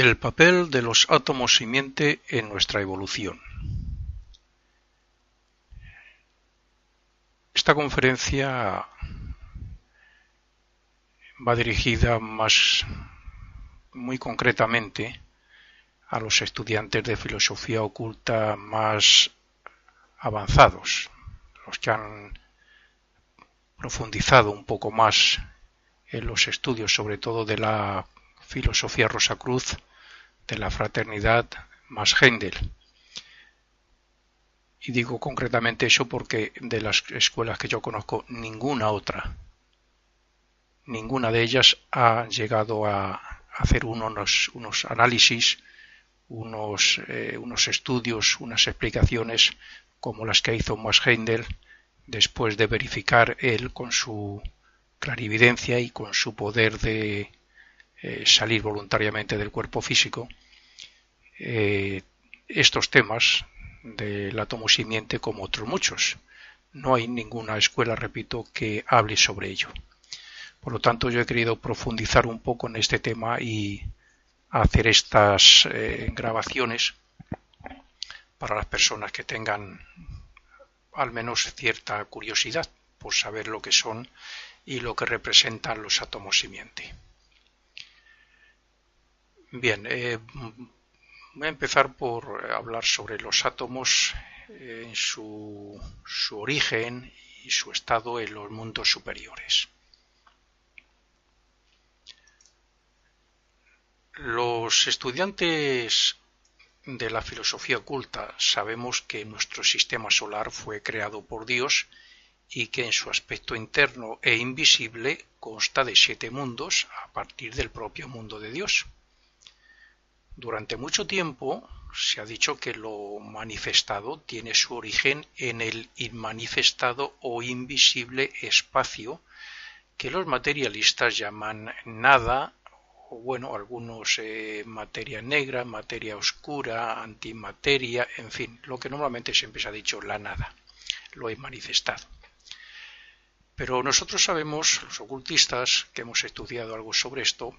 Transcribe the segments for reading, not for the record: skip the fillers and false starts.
El papel de los átomos simiente en nuestra evolución. Esta conferencia va dirigida muy concretamente a los estudiantes de filosofía oculta más avanzados, los que han profundizado un poco más en los estudios, sobre todo de la filosofía Rosacruz, de la fraternidad más Heindel. Y digo concretamente eso porque de las escuelas que yo conozco, ninguna de ellas ha llegado a hacer unos análisis, unos estudios, unas explicaciones como las que hizo Max Heindel después de verificar él con su clarividencia y con su poder de salir voluntariamente del cuerpo físico estos temas del átomo simiente como otros muchos. No hay ninguna escuela, repito, que hable sobre ello. Por lo tanto, yo he querido profundizar un poco en este tema y hacer estas grabaciones para las personas que tengan al menos cierta curiosidad por saber lo que son y lo que representan los átomos simiente. Bien, voy a empezar por hablar sobre los átomos en su origen y su estado en los mundos superiores. Los estudiantes de la filosofía oculta sabemos que nuestro sistema solar fue creado por Dios y que en su aspecto interno e invisible consta de 7 mundos a partir del propio mundo de Dios. Durante mucho tiempo se ha dicho que lo manifestado tiene su origen en el inmanifestado o invisible espacio que los materialistas llaman nada, o bueno, algunos materia negra, materia oscura, antimateria, en fin, lo que normalmente siempre se ha dicho la nada, lo inmanifestado. Pero nosotros sabemos, los ocultistas, que hemos estudiado algo sobre esto,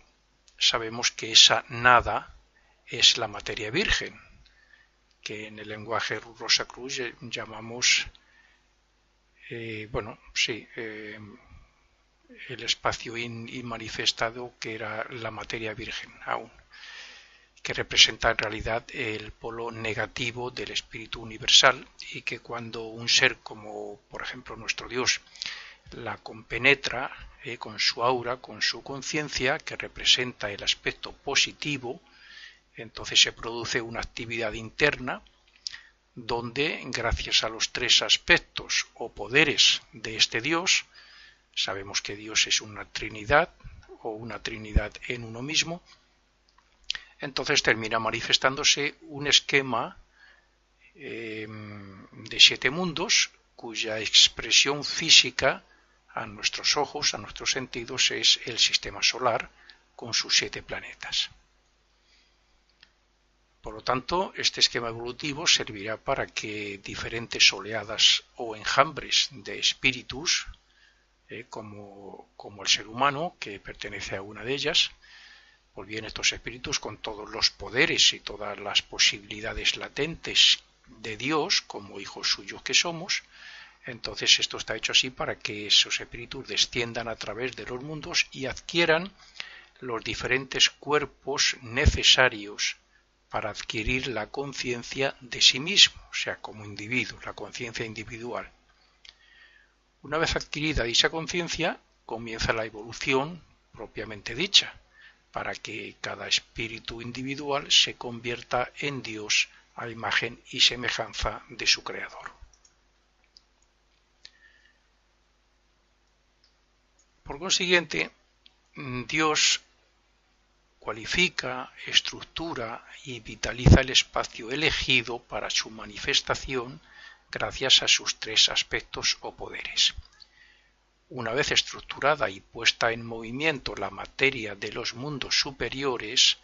sabemos que esa nada es la materia virgen, que en el lenguaje Rosacruz llamamos, el espacio inmanifestado, que era la materia virgen aún, que representa en realidad el polo negativo del espíritu universal, y que cuando un ser como, por ejemplo, nuestro Dios, la compenetra con su aura, con su conciencia, que representa el aspecto positivo, entonces se produce una actividad interna donde, gracias a los 3 aspectos o poderes de este Dios, sabemos que Dios es una Trinidad o una Trinidad en uno mismo, entonces termina manifestándose un esquema de 7 mundos cuya expresión física a nuestros ojos, a nuestros sentidos, es el sistema solar con sus 7 planetas. Por lo tanto, este esquema evolutivo servirá para que diferentes oleadas o enjambres de espíritus, como el ser humano, que pertenece a una de ellas, pues bien, estos espíritus con todos los poderes y todas las posibilidades latentes de Dios, como hijos suyos que somos, entonces esto está hecho así para que esos espíritus desciendan a través de los mundos y adquieran los diferentes cuerpos necesarios para adquirir la conciencia de sí mismo, o sea, como individuo, la conciencia individual. Una vez adquirida dicha conciencia, comienza la evolución propiamente dicha, para que cada espíritu individual se convierta en Dios a imagen y semejanza de su Creador. Por consiguiente, Dios cualifica, estructura y vitaliza el espacio elegido para su manifestación gracias a sus 3 aspectos o poderes. Una vez estructurada y puesta en movimiento la materia de los mundos superiores,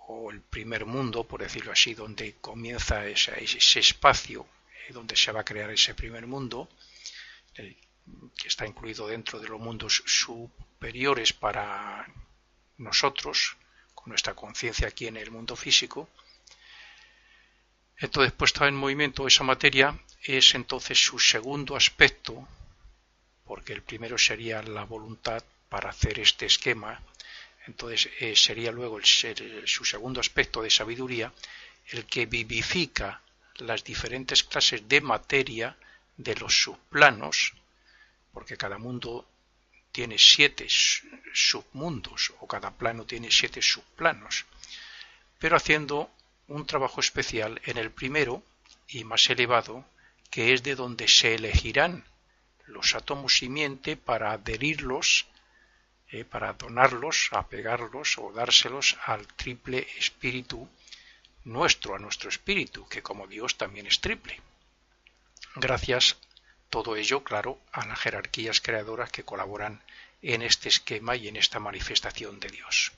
o el primer mundo, por decirlo así, donde comienza ese espacio donde se va a crear ese primer mundo, que está incluido dentro de los mundos superiores para nosotros, con nuestra conciencia aquí en el mundo físico. Entonces, puesta en movimiento esa materia es entonces su segundo aspecto, porque el primero sería la voluntad para hacer este esquema. Entonces sería luego su segundo aspecto de sabiduría el que vivifica las diferentes clases de materia de los subplanos, porque cada mundo tiene 7 submundos o cada plano tiene 7 subplanos, pero haciendo un trabajo especial en el primero y más elevado, que es de donde se elegirán los átomos simiente para adherirlos, para donarlos, apegarlos o dárselos al triple espíritu nuestro, a nuestro espíritu, que como Dios también es triple. Gracias todo ello, claro, a las jerarquías creadoras que colaboran en este esquema y en esta manifestación de Dios.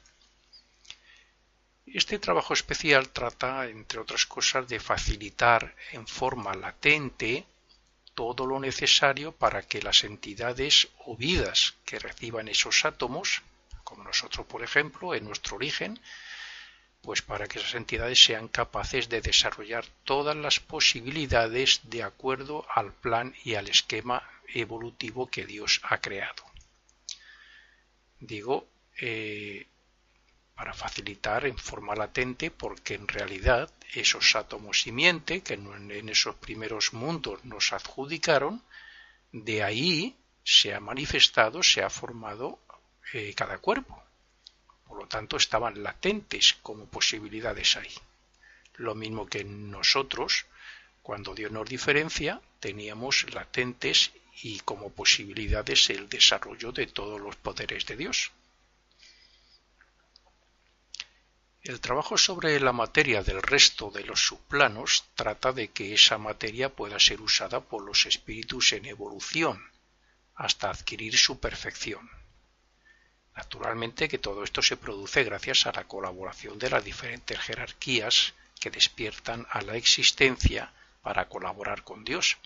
Este trabajo especial trata, entre otras cosas, de facilitar en forma latente todo lo necesario para que las entidades o vidas que reciban esos átomos, como nosotros por ejemplo, en nuestro origen, pues para que esas entidades sean capaces de desarrollar todas las posibilidades de acuerdo al plan y al esquema evolutivo que Dios ha creado. Digo, para facilitar en forma latente, porque en realidad esos átomos simiente que en esos primeros mundos nos adjudicaron, de ahí se ha manifestado, se ha formado cada cuerpo. Por lo tanto, estaban latentes como posibilidades ahí. Lo mismo que nosotros, cuando Dios nos diferencia, teníamos latentes y como posibilidades el desarrollo de todos los poderes de Dios. El trabajo sobre la materia del resto de los subplanos trata de que esa materia pueda ser usada por los espíritus en evolución, hasta adquirir su perfección. Naturalmente que todo esto se produce gracias a la colaboración de las diferentes jerarquías que despiertan a la existencia para colaborar con Dios.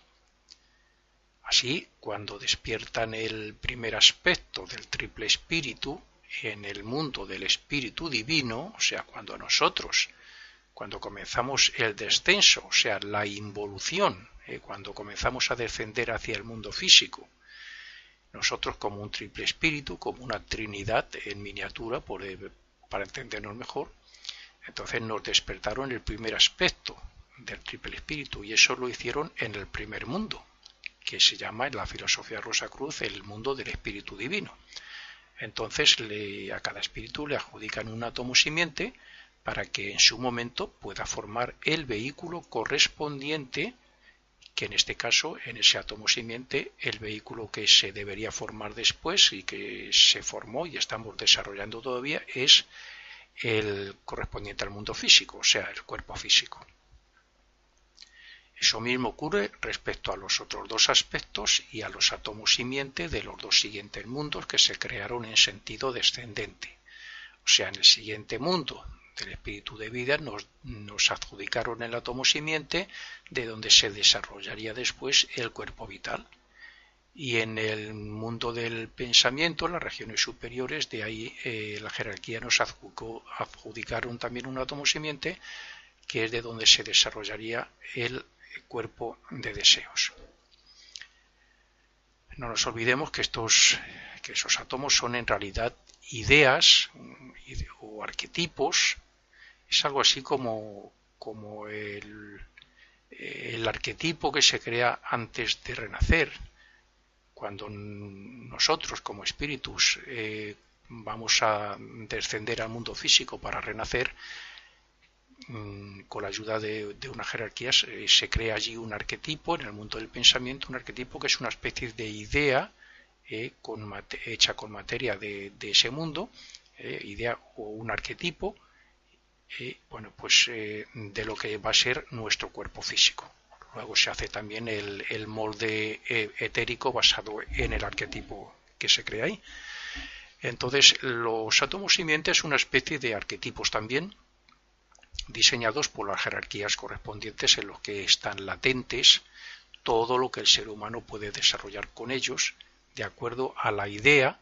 Así, cuando despiertan el primer aspecto del triple espíritu en el mundo del espíritu divino, o sea, cuando nosotros, cuando comenzamos el descenso, o sea, la involución, cuando comenzamos a descender hacia el mundo físico, nosotros como un triple espíritu, como una trinidad en miniatura, para entendernos mejor, entonces nos despertaron el primer aspecto del triple espíritu y eso lo hicieron en el primer mundo, que se llama en la filosofía Rosacruz el mundo del espíritu divino. Entonces a cada espíritu le adjudican un átomo simiente para que en su momento pueda formar el vehículo correspondiente, que en este caso, en ese átomo simiente, el vehículo que se debería formar después y que se formó y estamos desarrollando todavía es el correspondiente al mundo físico, o sea, el cuerpo físico. Eso mismo ocurre respecto a los otros dos aspectos y a los átomos simiente de los dos siguientes mundos que se crearon en sentido descendente. O sea, en el siguiente mundo del espíritu de vida nos adjudicaron el átomo simiente de donde se desarrollaría después el cuerpo vital. Y en el mundo del pensamiento, las regiones superiores, de ahí la jerarquía nos adjudicaron también un átomo simiente que es de donde se desarrollaría el cuerpo de deseos. No nos olvidemos que esos átomos son en realidad ideas o arquetipos. Es algo así como el arquetipo que se crea antes de renacer. Cuando nosotros como espíritus vamos a descender al mundo físico para renacer, con la ayuda de una jerarquía se crea allí un arquetipo en el mundo del pensamiento, un arquetipo que es una especie de idea hecha con materia de ese mundo, idea o un arquetipo, de lo que va a ser nuestro cuerpo físico. Luego se hace también el molde etérico basado en el arquetipo que se crea ahí. Entonces, los átomos simientes son una especie de arquetipos también, diseñados por las jerarquías correspondientes en los que están latentes todo lo que el ser humano puede desarrollar con ellos, de acuerdo a la idea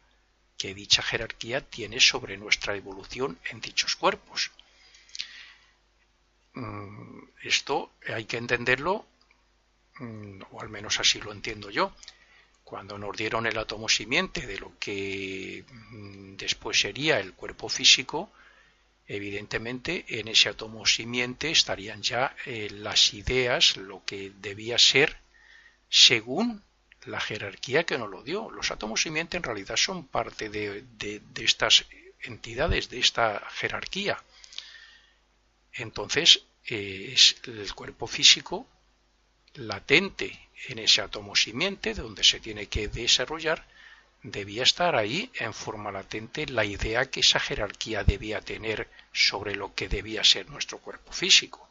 que dicha jerarquía tiene sobre nuestra evolución en dichos cuerpos. Esto hay que entenderlo, o al menos así lo entiendo yo. Cuando nos dieron el átomo simiente de lo que después sería el cuerpo físico, evidentemente en ese átomo simiente estarían ya las ideas, lo que debía ser según la jerarquía que nos lo dio. Los átomos simiente en realidad son parte de estas entidades, de esta jerarquía. Entonces es el cuerpo físico latente en ese átomo simiente, donde se tiene que desarrollar, debía estar ahí en forma latente la idea que esa jerarquía debía tener sobre lo que debía ser nuestro cuerpo físico.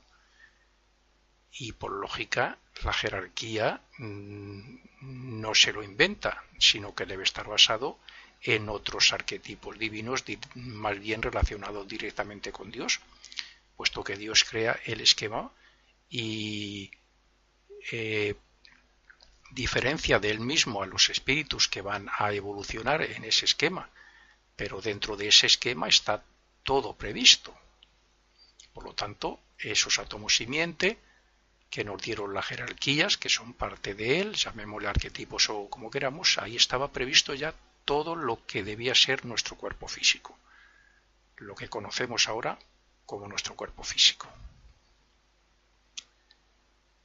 Y por lógica, la jerarquía no se lo inventa, sino que debe estar basado en otros arquetipos divinos, más bien relacionados directamente con Dios, puesto que Dios crea el esquema y diferencia de él mismo a los espíritus que van a evolucionar en ese esquema, pero dentro de ese esquema está todo previsto. Por lo tanto, esos átomos simiente que nos dieron las jerarquías, que son parte de él, llamémosle arquetipos o como queramos, ahí estaba previsto ya todo lo que debía ser nuestro cuerpo físico, lo que conocemos ahora como nuestro cuerpo físico.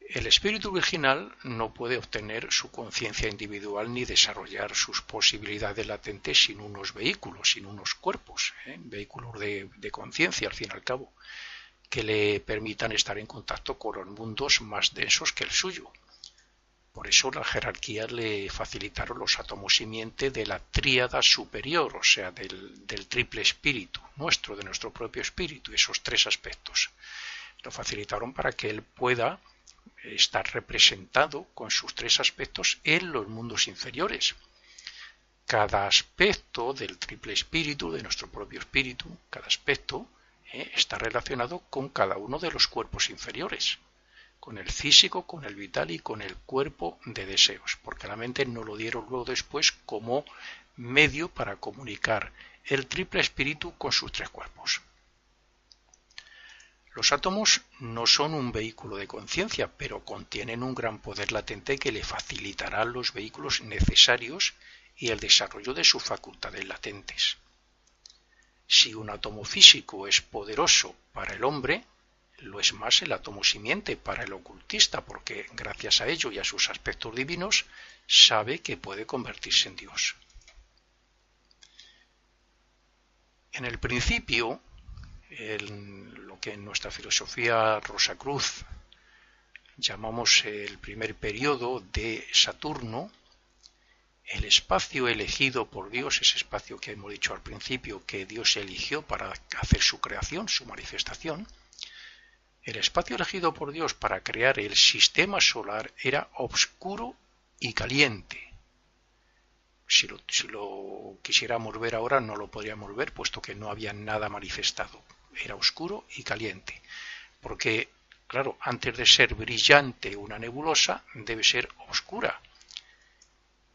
El espíritu virginal no puede obtener su conciencia individual ni desarrollar sus posibilidades latentes sin unos vehículos, sin unos cuerpos, vehículos de conciencia al fin y al cabo, que le permitan estar en contacto con los mundos más densos que el suyo. Por eso las jerarquías le facilitaron los átomos simiente de la tríada superior, o sea, del triple espíritu nuestro, de nuestro propio espíritu, esos tres aspectos. Lo facilitaron para que él pueda estar representado con sus tres aspectos en los mundos inferiores. Cada aspecto del triple espíritu, de nuestro propio espíritu, cada aspecto está relacionado con cada uno de los cuerpos inferiores, con el físico, con el vital y con el cuerpo de deseos, porque la mente nos lo dieron luego después como medio para comunicar el triple espíritu con sus tres cuerpos. Los átomos no son un vehículo de conciencia, pero contienen un gran poder latente que le facilitará los vehículos necesarios y el desarrollo de sus facultades latentes. Si un átomo físico es poderoso para el hombre, lo es más el átomo simiente para el ocultista, porque gracias a ello y a sus aspectos divinos sabe que puede convertirse en Dios. En el principio, lo que en nuestra filosofía Rosacruz llamamos el primer periodo de Saturno, el espacio elegido por Dios, ese espacio que hemos dicho al principio que Dios eligió para hacer su creación, su manifestación, el espacio elegido por Dios para crear el sistema solar era oscuro y caliente. Si lo quisiéramos ver ahora no lo podríamos ver, puesto que no había nada manifestado. Era oscuro y caliente, porque, claro, antes de ser brillante una nebulosa, debe ser oscura.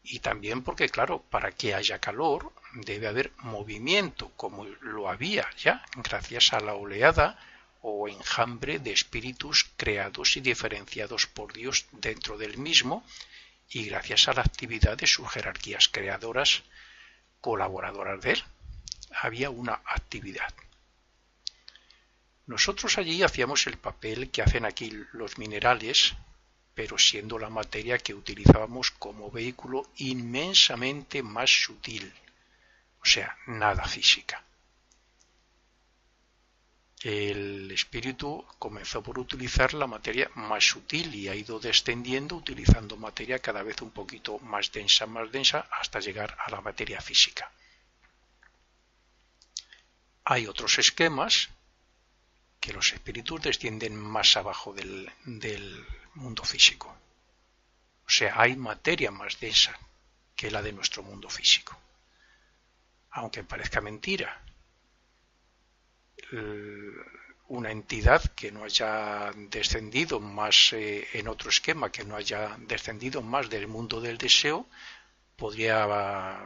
Y también porque, claro, para que haya calor, debe haber movimiento, como lo había ya, gracias a la oleada o enjambre de espíritus creados y diferenciados por Dios dentro del mismo, y gracias a la actividad de sus jerarquías creadoras, colaboradoras de él. Había una actividad. Nosotros allí hacíamos el papel que hacen aquí los minerales, pero siendo la materia que utilizábamos como vehículo inmensamente más sutil, o sea, nada física. El espíritu comenzó por utilizar la materia más sutil y ha ido descendiendo utilizando materia cada vez un poquito más densa, hasta llegar a la materia física. Hay otros esquemas que los espíritus descienden más abajo del mundo físico. O sea, hay materia más densa que la de nuestro mundo físico. Aunque parezca mentira, una entidad que no haya descendido más en otro esquema, que no haya descendido más del mundo del deseo, podría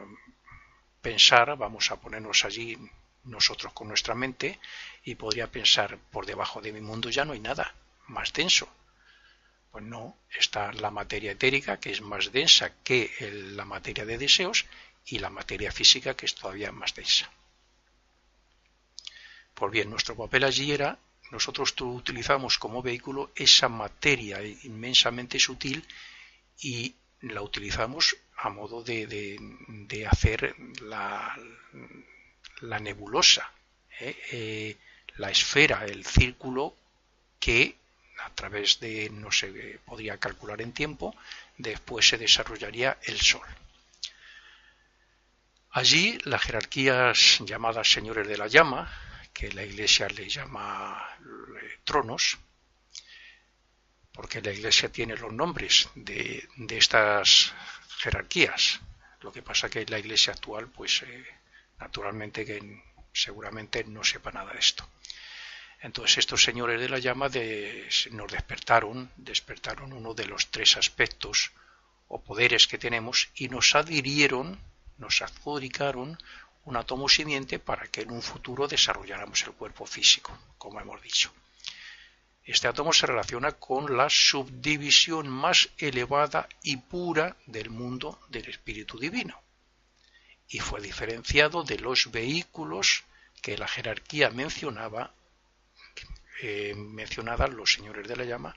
pensar, vamos a ponernos allí nosotros con nuestra mente, y podría pensar, por debajo de mi mundo ya no hay nada más denso. Pues no, está la materia etérica, que es más densa que la materia de deseos, y la materia física, que es todavía más densa. Pues bien, nuestro papel allí era, nosotros utilizamos como vehículo esa materia inmensamente sutil y la utilizamos a modo de hacer la nebulosa, la esfera, el círculo que a través de, no se podría calcular en tiempo, después se desarrollaría el Sol. Allí las jerarquías llamadas señores de la llama, que la Iglesia le llama tronos, porque la Iglesia tiene los nombres de estas jerarquías. Lo que pasa que la Iglesia actual, pues naturalmente que seguramente no sepa nada de esto. Entonces estos señores de la llama nos despertaron uno de los tres aspectos o poderes que tenemos y nos adhirieron, nos adjudicaron un átomo simiente para que en un futuro desarrolláramos el cuerpo físico, como hemos dicho. Este átomo se relaciona con la subdivisión más elevada y pura del mundo del espíritu divino y fue diferenciado de los vehículos que la jerarquía mencionada los señores de la llama,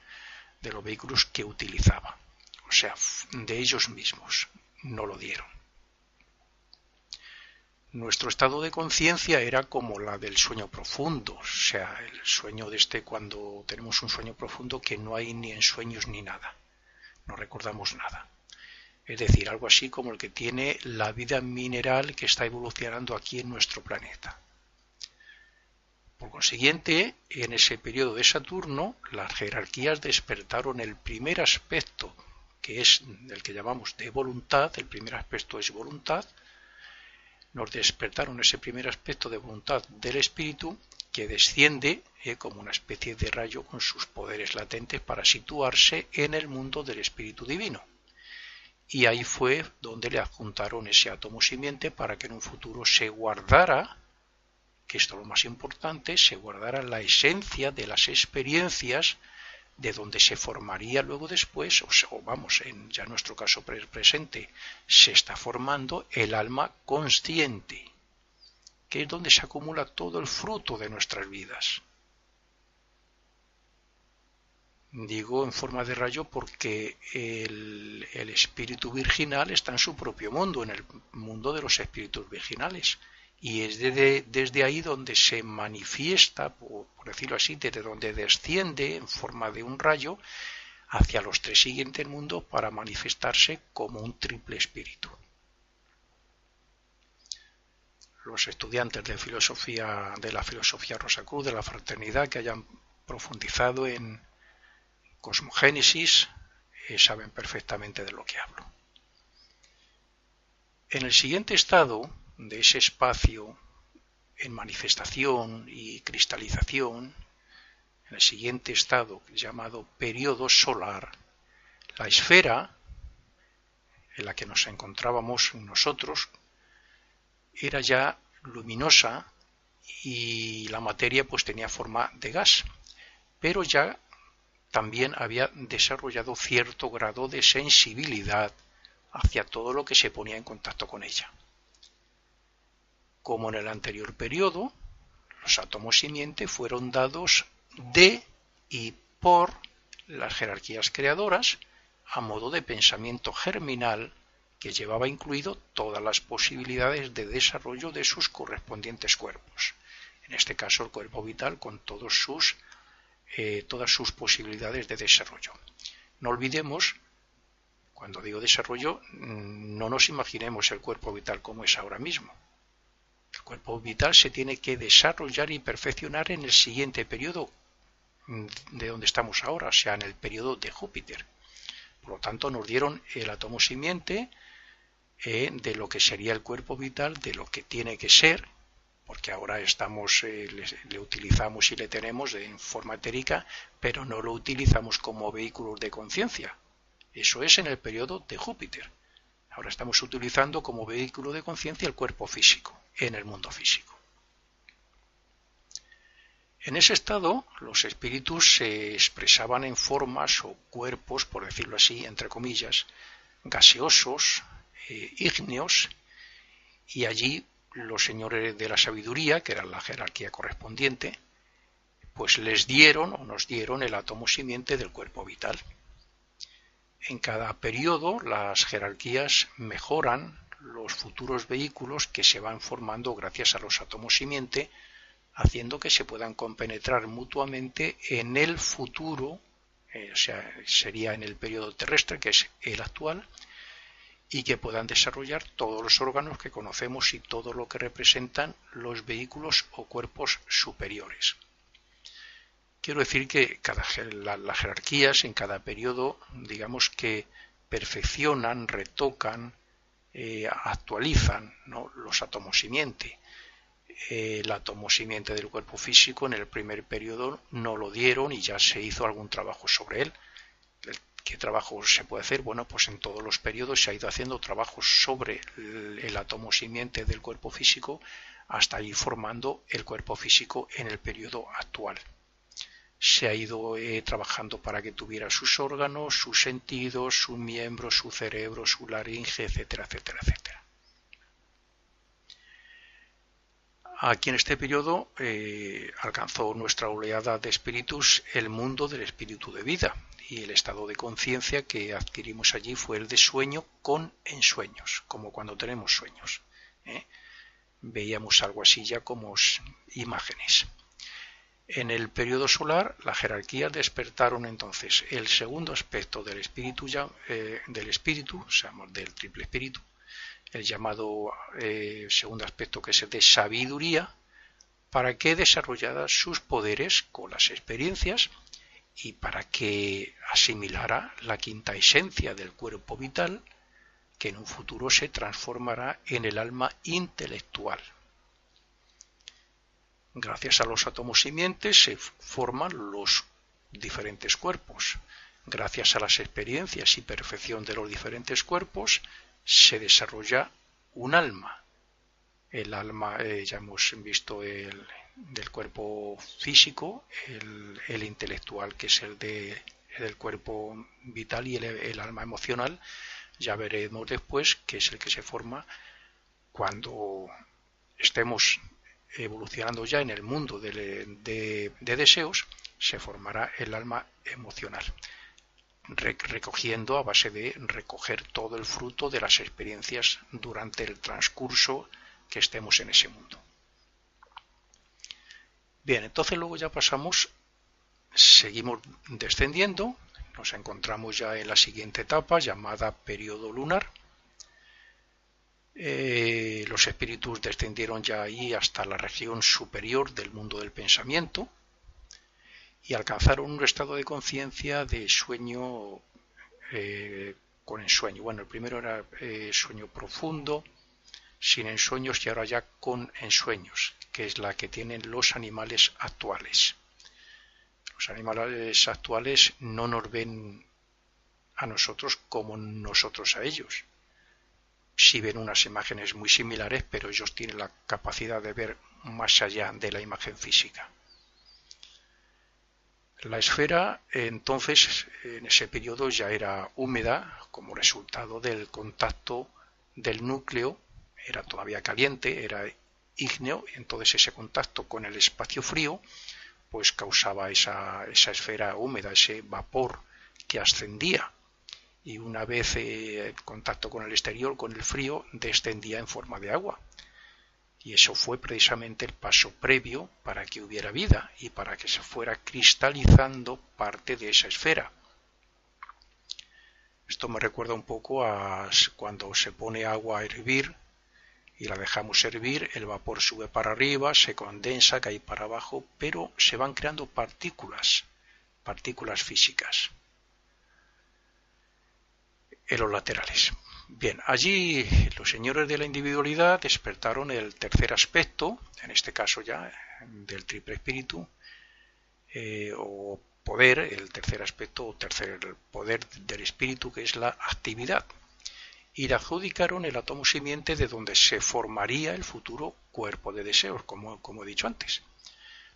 de los vehículos que utilizaba, o sea, de ellos mismos, no lo dieron. Nuestro estado de conciencia era como la del sueño profundo, o sea, el sueño cuando tenemos un sueño profundo que no hay ni ensueños ni nada, no recordamos nada. Es decir, algo así como el que tiene la vida mineral que está evolucionando aquí en nuestro planeta. Por consiguiente, en ese periodo de Saturno, las jerarquías despertaron el primer aspecto, que es el que llamamos de voluntad, el primer aspecto es voluntad, nos despertaron ese primer aspecto de voluntad del espíritu que desciende como una especie de rayo con sus poderes latentes para situarse en el mundo del espíritu divino. Y ahí fue donde le adjuntaron ese átomo simiente para que en un futuro se guardara, que esto es lo más importante, se guardara la esencia de las experiencias de donde se formaría luego después, ya en nuestro caso presente, se está formando el alma consciente, que es donde se acumula todo el fruto de nuestras vidas. Digo en forma de rayo porque el espíritu virginal está en su propio mundo, en el mundo de los espíritus virginales. Y es desde ahí donde se manifiesta, por decirlo así, desde donde desciende en forma de un rayo hacia los tres siguientes mundos para manifestarse como un triple espíritu. Los estudiantes de la filosofía Rosacruz, de la fraternidad, que hayan profundizado en cosmogénesis, saben perfectamente de lo que hablo. En el siguiente estado de ese espacio en manifestación y cristalización, en el siguiente estado llamado periodo solar, la esfera en la que nos encontrábamos nosotros era ya luminosa y la materia pues tenía forma de gas, pero ya también había desarrollado cierto grado de sensibilidad hacia todo lo que se ponía en contacto con ella. Como en el anterior periodo, los átomos simiente fueron dados de y por las jerarquías creadoras a modo de pensamiento germinal que llevaba incluido todas las posibilidades de desarrollo de sus correspondientes cuerpos. En este caso, el cuerpo vital con todas sus posibilidades de desarrollo. No olvidemos, cuando digo desarrollo, no nos imaginemos el cuerpo vital como es ahora mismo. El cuerpo vital se tiene que desarrollar y perfeccionar en el siguiente periodo de donde estamos ahora, o sea, en el periodo de Júpiter. Por lo tanto, nos dieron el átomo simiente de lo que sería el cuerpo vital, de lo que tiene que ser, porque ahora le utilizamos y le tenemos en forma etérica, pero no lo utilizamos como vehículos de conciencia. Eso es en el periodo de Júpiter. Ahora estamos utilizando como vehículo de conciencia el cuerpo físico, en el mundo físico. En ese estado, los espíritus se expresaban en formas o cuerpos, por decirlo así, entre comillas, gaseosos, ígneos, y allí los señores de la sabiduría, que era la jerarquía correspondiente, pues les dieron o nos dieron el átomo simiente del cuerpo vital. En cada periodo las jerarquías mejoran los futuros vehículos que se van formando gracias a los átomos simiente, haciendo que se puedan compenetrar mutuamente en el futuro, o sea, sería en el periodo terrestre, que es el actual, y que puedan desarrollar todos los órganos que conocemos y todo lo que representan los vehículos o cuerpos superiores. Quiero decir que las jerarquías en cada periodo, digamos que perfeccionan, retocan, actualizan, ¿no?, los átomos simiente. El átomo simiente del cuerpo físico en el primer periodo no lo dieron y ya se hizo algún trabajo sobre él. ¿Qué trabajo se puede hacer? Bueno, pues en todos los periodos se ha ido haciendo trabajos sobre el átomo simiente del cuerpo físico hasta ir formando el cuerpo físico en el periodo actual. Se ha ido trabajando para que tuviera sus órganos, sus sentidos, sus miembros, su cerebro, su laringe, etcétera, etcétera, etcétera. Aquí en este periodo alcanzó nuestra oleada de espíritus el mundo del espíritu de vida, y el estado de conciencia que adquirimos allí fue el de sueño con ensueños, como cuando tenemos sueños. Veíamos algo así ya como imágenes. En el periodo solar, las jerarquías despertaron entonces el segundo aspecto del espíritu, o sea, del triple espíritu, el llamado segundo aspecto, que es el de sabiduría, para que desarrollara sus poderes con las experiencias y para que asimilara la quinta esencia del cuerpo vital, que en un futuro se transformará en el alma intelectual. Gracias a los átomos simientes se forman los diferentes cuerpos. Gracias a las experiencias y perfección de los diferentes cuerpos se desarrolla un alma. El alma, ya hemos visto del cuerpo físico, el intelectual, que es el del cuerpo vital, y el alma emocional, ya veremos después, que es el que se forma cuando estemos evolucionando ya en el mundo de deseos. Se formará el alma emocional, recogiendo a base de recoger todo el fruto de las experiencias durante el transcurso que estemos en ese mundo. Bien, entonces luego ya seguimos descendiendo, nos encontramos ya en la siguiente etapa llamada periodo lunar. Los espíritus descendieron ya ahí hasta la región superior del mundo del pensamiento y alcanzaron un estado de conciencia de sueño con ensueño. Bueno, el primero era sueño profundo, sin ensueños, y ahora ya con ensueños, que es la que tienen los animales actuales. Los animales actuales no nos ven a nosotros como nosotros a ellos. Sí ven unas imágenes muy similares, pero ellos tienen la capacidad de ver más allá de la imagen física. La esfera, entonces, en ese periodo ya era húmeda como resultado del contacto del núcleo. Era todavía caliente, era ígneo, y entonces ese contacto con el espacio frío pues causaba esa esfera húmeda, ese vapor que ascendía, y una vez en contacto con el exterior, con el frío, descendía en forma de agua. Y eso fue precisamente el paso previo para que hubiera vida y para que se fuera cristalizando parte de esa esfera. Esto me recuerda un poco a cuando se pone agua a hervir y la dejamos hervir, el vapor sube para arriba, se condensa, cae para abajo, pero se van creando partículas físicas en los laterales. Bien, allí los señores de la individualidad despertaron el tercer aspecto, en este caso ya del triple espíritu, o poder, el tercer aspecto o tercer poder del espíritu, que es la actividad. y le adjudicaron el átomo simiente de donde se formaría el futuro cuerpo de deseos, como he dicho antes.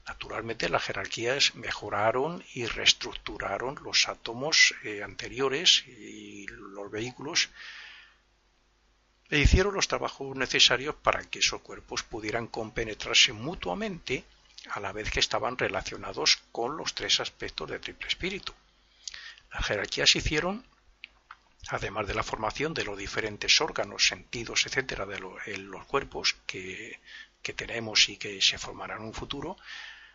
Naturalmente las jerarquías mejoraron y reestructuraron los átomos anteriores y los vehículos e hicieron los trabajos necesarios para que esos cuerpos pudieran compenetrarse mutuamente a la vez que estaban relacionados con los tres aspectos del triple espíritu. Las jerarquías hicieron, además de la formación de los diferentes órganos, sentidos, etcétera, de los cuerpos que tenemos y que se formarán en un futuro,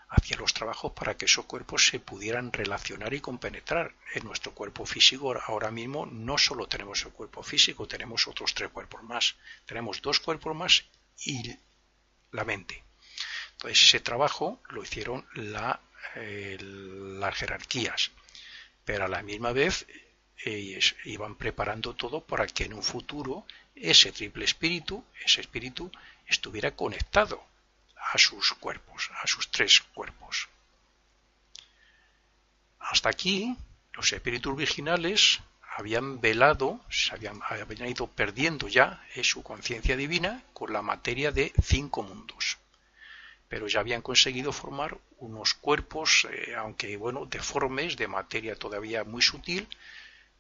hacía los trabajos para que esos cuerpos se pudieran relacionar y compenetrar. En nuestro cuerpo físico ahora mismo no solo tenemos el cuerpo físico, tenemos otros 3 cuerpos más. Tenemos 2 cuerpos más y la mente. Entonces ese trabajo lo hicieron las jerarquías, pero a la misma vez iban preparando todo para que en un futuro ese triple espíritu, ese espíritu, estuviera conectado a sus cuerpos, a sus 3 cuerpos. Hasta aquí, los espíritus virginales habían velado, habían ido perdiendo ya su conciencia divina con la materia de 5 mundos. Pero ya habían conseguido formar unos cuerpos, aunque bueno, deformes, de materia todavía muy sutil,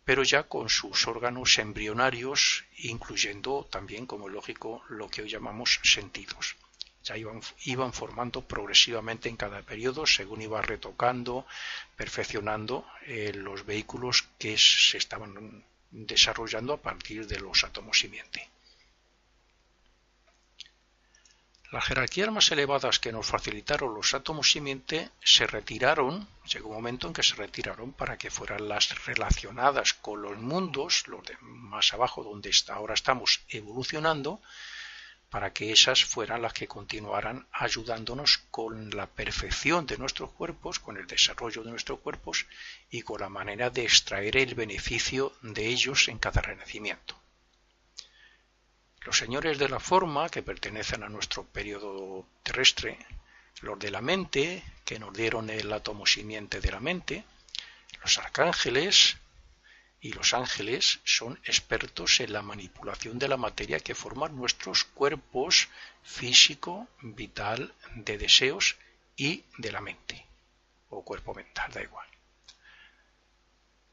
pero ya con sus órganos embrionarios, incluyendo también, como es lógico, lo que hoy llamamos sentidos. Ya iban formando progresivamente en cada periodo, según iba retocando, perfeccionando los vehículos que se estaban desarrollando a partir de los átomos simiente. Las jerarquías más elevadas que nos facilitaron los átomos simiente se retiraron, llegó un momento en que se retiraron para que fueran las relacionadas con los mundos, los de más abajo donde ahora estamos evolucionando, para que esas fueran las que continuaran ayudándonos con la perfección de nuestros cuerpos, con el desarrollo de nuestros cuerpos y con la manera de extraer el beneficio de ellos en cada renacimiento. Los señores de la forma, que pertenecen a nuestro periodo terrestre, los de la mente, que nos dieron el átomo simiente de la mente, los arcángeles y los ángeles son expertos en la manipulación de la materia que forman nuestros cuerpos físico, vital, de deseos y de la mente, o cuerpo mental, da igual.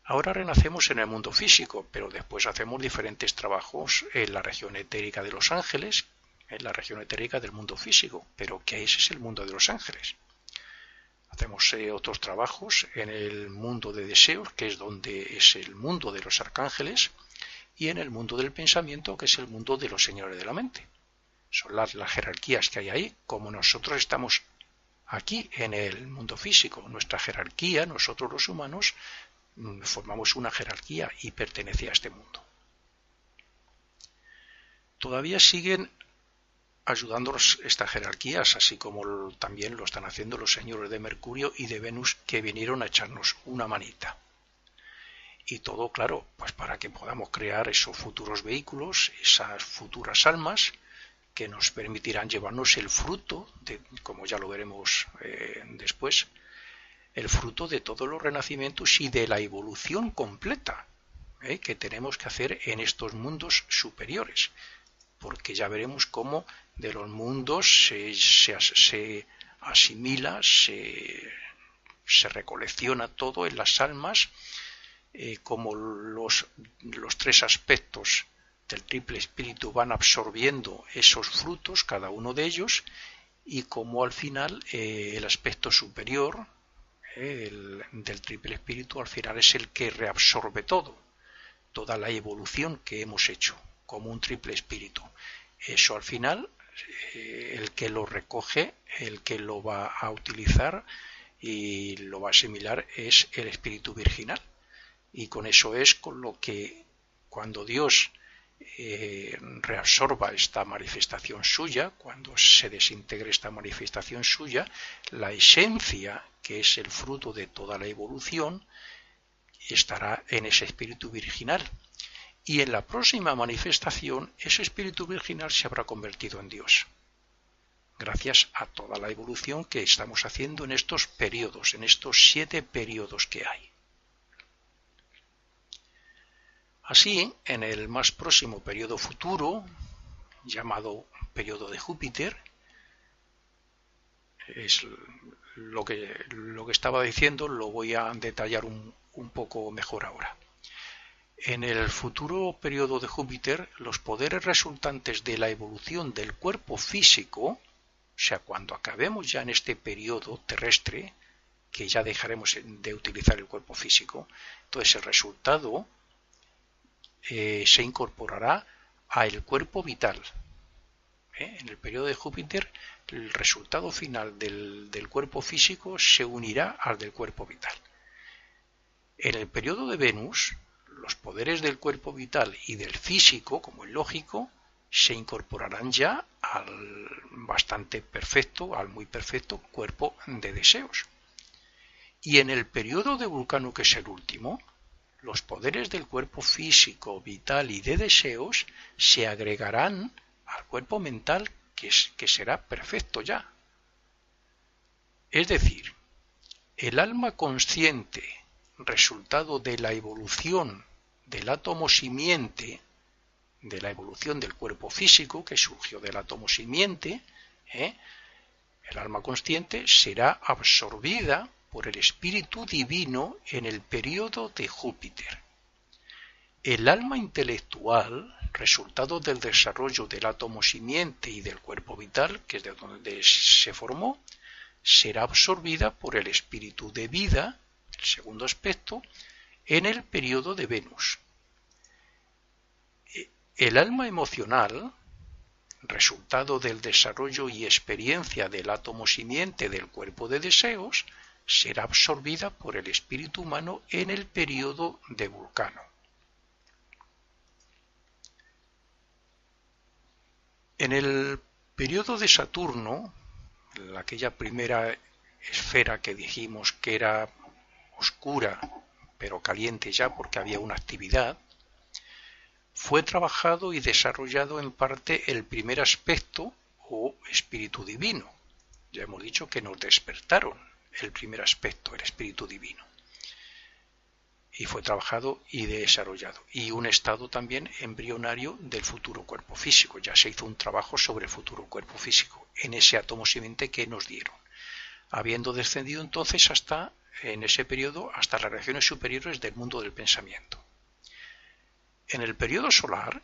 Ahora renacemos en el mundo físico, pero después hacemos diferentes trabajos en la región etérica de los ángeles, en la región etérica del mundo físico, pero que ese es el mundo de los ángeles. Hacemos otros trabajos en el mundo de deseos, que es donde es el mundo de los arcángeles, y en el mundo del pensamiento, que es el mundo de los señores de la mente. Son las jerarquías que hay ahí, como nosotros estamos aquí en el mundo físico. Nuestra jerarquía, nosotros los humanos, formamos una jerarquía y pertenece a este mundo. Todavía siguen ayudándonos estas jerarquías, así como también lo están haciendo los señores de Mercurio y de Venus, que vinieron a echarnos una manita. Y todo, claro, pues para que podamos crear esos futuros vehículos, esas futuras almas, que nos permitirán llevarnos el fruto, como ya lo veremos después, el fruto de todos los renacimientos y de la evolución completa que tenemos que hacer en estos mundos superiores, porque ya veremos cómo de los mundos se asimila, se recolecciona todo en las almas, como los 3 aspectos del triple espíritu van absorbiendo esos frutos, cada uno de ellos, y como al final el aspecto superior del triple espíritu al final es el que reabsorbe toda la evolución que hemos hecho como un triple espíritu. Eso al final, el que lo recoge, el que lo va a utilizar y lo va a asimilar es el espíritu virginal. Y con eso es con lo que cuando Dios reabsorba esta manifestación suya, cuando se desintegre esta manifestación suya, la esencia, que es el fruto de toda la evolución, estará en ese espíritu virginal. Y en la próxima manifestación, ese espíritu virginal se habrá convertido en Dios, gracias a toda la evolución que estamos haciendo en estos periodos, en estos 7 periodos que hay. Así, en el más próximo periodo futuro, llamado periodo de Júpiter, es lo que estaba diciendo, lo voy a detallar un poco mejor ahora. En el futuro periodo de Júpiter, los poderes resultantes de la evolución del cuerpo físico, o sea, cuando acabemos ya en este periodo terrestre, que ya dejaremos de utilizar el cuerpo físico, entonces el resultado se incorporará al cuerpo vital. En el periodo de Júpiter, el resultado final del cuerpo físico se unirá al del cuerpo vital. En el periodo de Venus, los poderes del cuerpo vital y del físico, como es lógico, se incorporarán ya al bastante perfecto, al muy perfecto cuerpo de deseos. Y en el periodo de Vulcano, que es el último, los poderes del cuerpo físico, vital y de deseos se agregarán al cuerpo mental, que será perfecto ya. Es decir, el alma consciente, resultado de la evolución del átomo simiente, de la evolución del cuerpo físico que surgió del átomo simiente, el alma consciente será absorbida por el espíritu divino en el periodo de Júpiter. El alma intelectual, resultado del desarrollo del átomo simiente y del cuerpo vital, que es de donde se formó, será absorbida por el espíritu de vida, el segundo aspecto, en el periodo de Venus. El alma emocional, resultado del desarrollo y experiencia del átomo simiente del cuerpo de deseos, será absorbida por el espíritu humano en el periodo de Vulcano. En el periodo de Saturno, aquella primera esfera que dijimos que era oscura pero caliente ya porque había una actividad, fue trabajado y desarrollado en parte el primer aspecto o espíritu divino. Ya hemos dicho que nos despertaron el primer aspecto, el espíritu divino. Y fue trabajado y desarrollado. Y un estado también embrionario del futuro cuerpo físico. Ya se hizo un trabajo sobre el futuro cuerpo físico en ese átomo simiente que nos dieron. Habiendo descendido entonces en ese periodo, hasta las regiones superiores del mundo del pensamiento. En el periodo solar,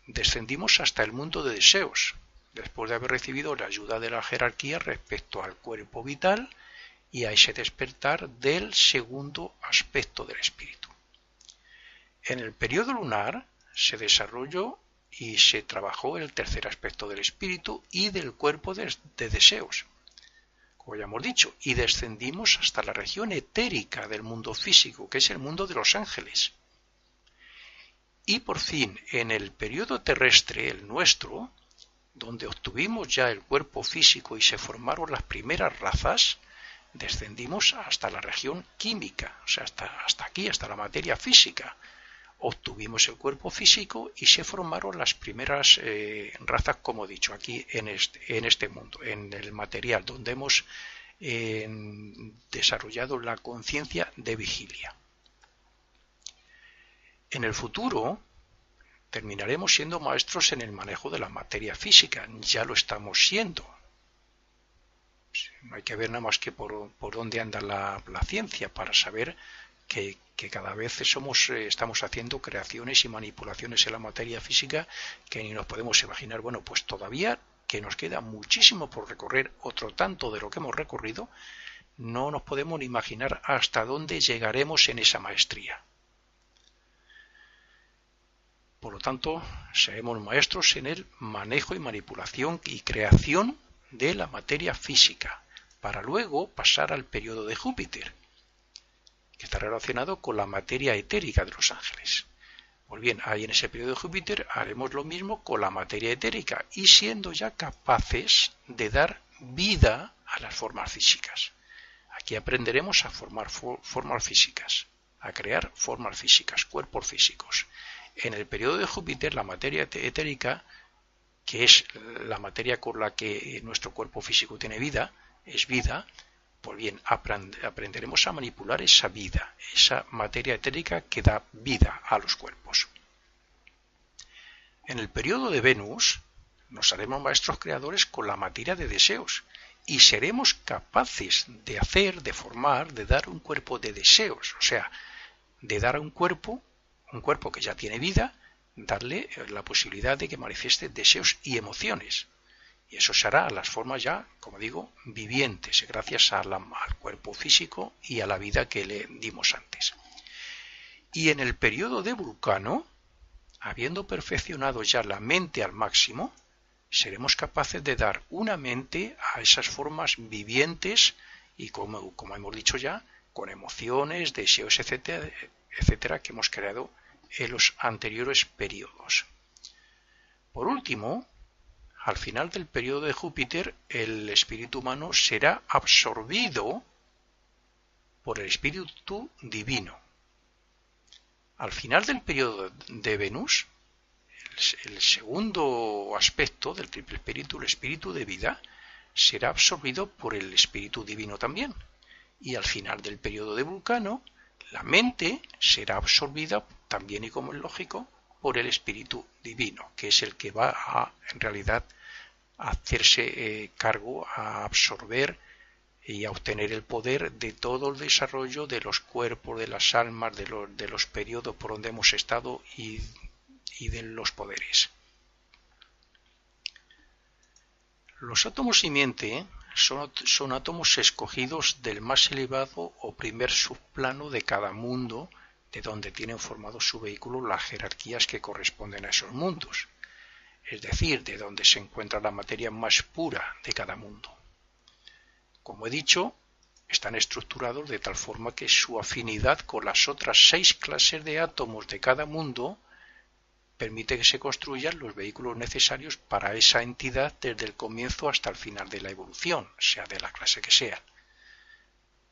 descendimos hasta el mundo de deseos, después de haber recibido la ayuda de la jerarquía respecto al cuerpo vital y a ese despertar del segundo aspecto del espíritu. En el periodo lunar se desarrolló y se trabajó el tercer aspecto del espíritu y del cuerpo de deseos, como ya hemos dicho, y descendimos hasta la región etérica del mundo físico, que es el mundo de los ángeles. Y por fin, en el periodo terrestre, el nuestro, donde obtuvimos ya el cuerpo físico y se formaron las primeras razas, descendimos hasta la región química, o sea, hasta aquí, hasta la materia física. Obtuvimos el cuerpo físico y se formaron las primeras razas, como he dicho, aquí en este mundo, en el material, donde hemos desarrollado la conciencia de vigilia. En el futuro terminaremos siendo maestros en el manejo de la materia física, ya lo estamos siendo. No hay que ver nada más que por dónde anda la ciencia para saber que cada vez estamos haciendo creaciones y manipulaciones en la materia física que ni nos podemos imaginar. Bueno, pues todavía que nos queda muchísimo por recorrer, otro tanto de lo que hemos recorrido, no nos podemos ni imaginar hasta dónde llegaremos en esa maestría. Por lo tanto, seremos maestros en el manejo y manipulación y creación de la materia física, para luego pasar al periodo de Júpiter, que está relacionado con la materia etérica de los ángeles. Pues bien, ahí en ese periodo de Júpiter haremos lo mismo con la materia etérica y siendo ya capaces de dar vida a las formas físicas. Aquí aprenderemos a formar formas físicas, a crear formas físicas, cuerpos físicos. En el periodo de Júpiter, la materia etérica, que es la materia con la que nuestro cuerpo físico tiene vida, es vida, Pues bien, aprenderemos a manipular esa vida, esa materia etérica que da vida a los cuerpos. En el periodo de Venus nos haremos maestros creadores con la materia de deseos y seremos capaces de hacer, de formar, de dar un cuerpo de deseos, o sea, de dar a un cuerpo que ya tiene vida, darle la posibilidad de que manifieste deseos y emociones. Y eso se hará a las formas ya, como digo, vivientes, gracias al cuerpo físico y a la vida que le dimos antes. Y en el periodo de Vulcano, habiendo perfeccionado ya la mente al máximo, seremos capaces de dar una mente a esas formas vivientes y, como hemos dicho ya, con emociones, deseos, etcétera, etcétera, que hemos creado en los anteriores periodos. Por último, al final del periodo de Júpiter, el espíritu humano será absorbido por el espíritu divino. Al final del periodo de Venus, el segundo aspecto del triple espíritu, el espíritu de vida, será absorbido por el espíritu divino también. Y al final del periodo de Vulcano, la mente será absorbida también, y como es lógico, por el espíritu divino, que es el que va a, en realidad, a hacerse cargo, a absorber y a obtener el poder de todo el desarrollo de los cuerpos, de las almas, de los periodos por donde hemos estado y de los poderes. Los átomos simiente son átomos escogidos del más elevado o primer subplano de cada mundo, de donde tienen formado su vehículo las jerarquías que corresponden a esos mundos, es decir, de donde se encuentra la materia más pura de cada mundo. Como he dicho, están estructurados de tal forma que su afinidad con las otras 6 clases de átomos de cada mundo permite que se construyan los vehículos necesarios para esa entidad desde el comienzo hasta el final de la evolución, sea de la clase que sea.